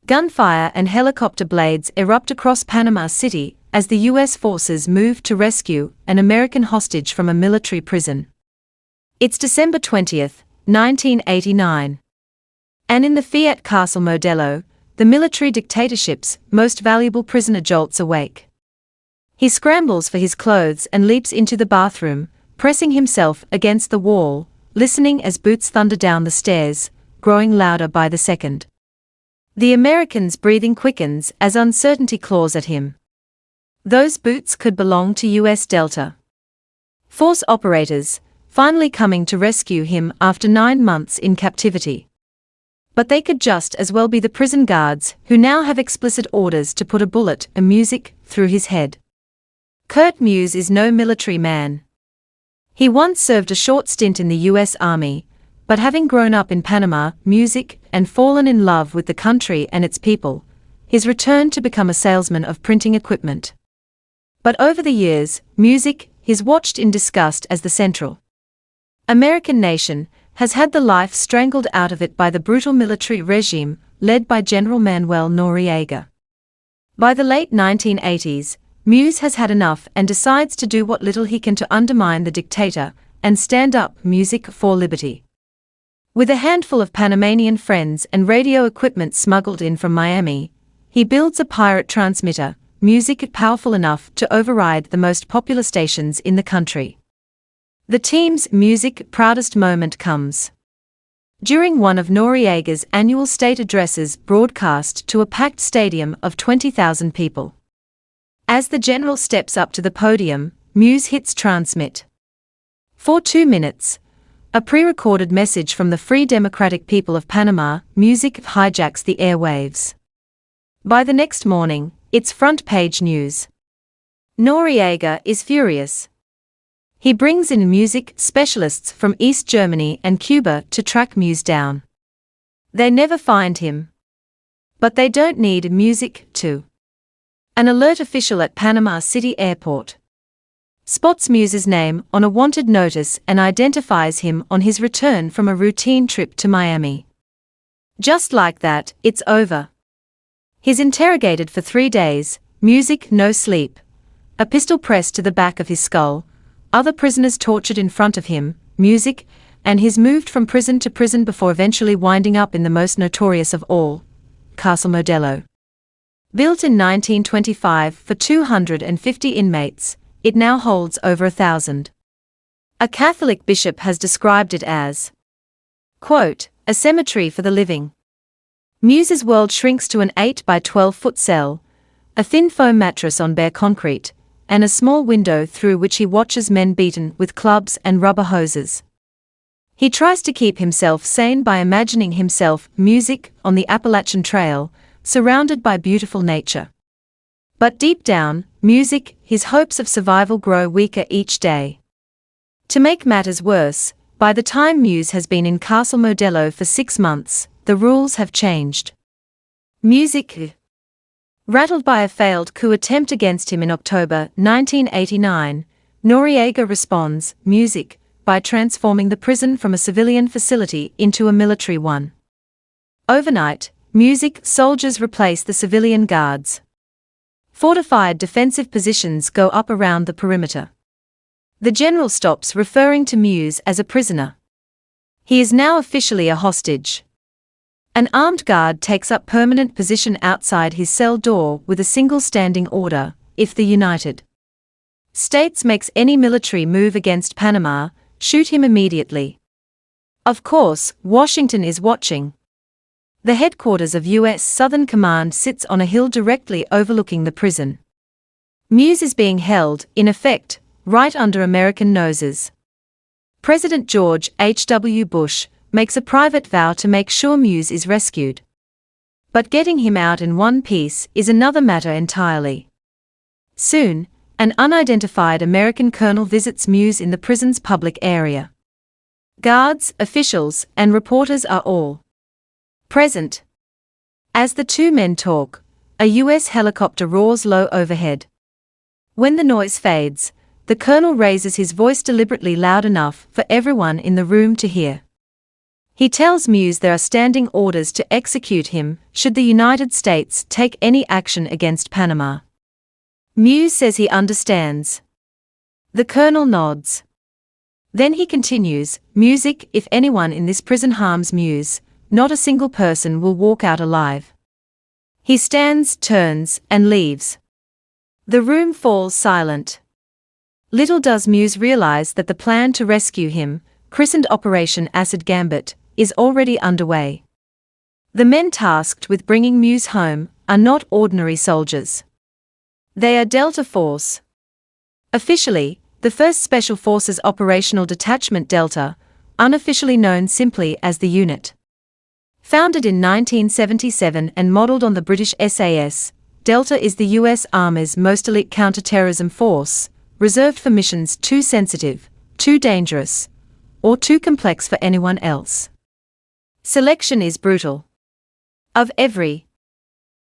Gunfire and helicopter blades erupt across Panama City as the U.S. forces move to rescue an American hostage from a military prison. It's December 20th, 1989. And in the Fiat Castle Modelo, the military dictatorship's most valuable prisoner jolts awake. He scrambles for his clothes and leaps into the bathroom, pressing himself against the wall, listening as boots thunder down the stairs, growing louder by the second. The American's breathing quickens as uncertainty claws at him. Those boots could belong to U.S. Delta Force operators, finally coming to rescue him after 9 months in captivity. But they could just as well be the prison guards who now have explicit orders to put a bullet and music through his head. Kurt Muse is no military man. He once served a short stint in the U.S. Army, but having grown up in Panama, music, and fallen in love with the country and its people, he's returned to become a salesman of printing equipment. But over the years, music, he's watched in disgust as the Central American nation has had the life strangled out of it by the brutal military regime led by General Manuel Noriega. By the late 1980s, Muse has had enough and decides to do what little he can to undermine the dictator and stand up music for liberty. With a handful of Panamanian friends and radio equipment smuggled in from Miami, he builds a pirate transmitter, music powerful enough to override the most popular stations in the country. The team's music proudest moment comes during one of Noriega's annual state addresses broadcast to a packed stadium of 20,000 people. As the general steps up to the podium, Muse hits transmit. For 2 minutes, a pre-recorded message from the Free Democratic People of Panama, music hijacks the airwaves. By the next morning, it's front-page news. Noriega is furious. He brings in music specialists from East Germany and Cuba to track Muse down. They never find him. But they don't need music to. An alert official at Panama City Airport spots Muse's name on a wanted notice and identifies him on his return from a routine trip to Miami. Just like that, it's over. He's interrogated for 3 days, music no sleep, a pistol pressed to the back of his skull, other prisoners tortured in front of him, music, and he's moved from prison to prison before eventually winding up in the most notorious of all, Castle Modelo. Built in 1925 for 250 inmates, it now holds over 1,000. A Catholic bishop has described it as, quote, a cemetery for the living. Muse's world shrinks to an 8 by 12-foot cell, a thin foam mattress on bare concrete, and a small window through which he watches men beaten with clubs and rubber hoses. He tries to keep himself sane by imagining himself music on the Appalachian Trail, surrounded by beautiful nature. But deep down, music, his hopes of survival grow weaker each day. To make matters worse, by the time Muse has been in Castle Modelo for 6 months, the rules have changed. Music. Rattled by a failed coup attempt against him in October 1989, Noriega responds, music, by transforming the prison from a civilian facility into a military one. Overnight, music soldiers replace the civilian guards. Fortified defensive positions go up around the perimeter. The general stops referring to Muse as a prisoner. He is now officially a hostage. An armed guard takes up permanent position outside his cell door with a single standing order: if the United States makes any military move against Panama, shoot him immediately. Of course, Washington is watching. The headquarters of U.S. Southern Command sits on a hill directly overlooking the prison. Muse is being held, in effect, right under American noses. President George H.W. Bush makes a private vow to make sure Muse is rescued. But getting him out in one piece is another matter entirely. Soon, an unidentified American colonel visits Muse in the prison's public area. Guards, officials, and reporters are all present. As the two men talk, a U.S. helicopter roars low overhead. When the noise fades, the colonel raises his voice deliberately loud enough for everyone in the room to hear. He tells Muse there are standing orders to execute him should the United States take any action against Panama. Muse says he understands. The colonel nods. Then he continues, "Music, if anyone in this prison harms Muse, not a single person will walk out alive." He stands, turns, and leaves. The room falls silent. Little does Muse realize that the plan to rescue him, christened Operation Acid Gambit, is already underway. The men tasked with bringing Muse home are not ordinary soldiers. They are Delta Force. Officially, the 1st Special Forces Operational Detachment Delta, unofficially known simply as the unit. Founded in 1977 and modeled on the British SAS, Delta is the U.S. Army's most elite counterterrorism force, reserved for missions too sensitive, too dangerous, or too complex for anyone else. Selection is brutal. Of every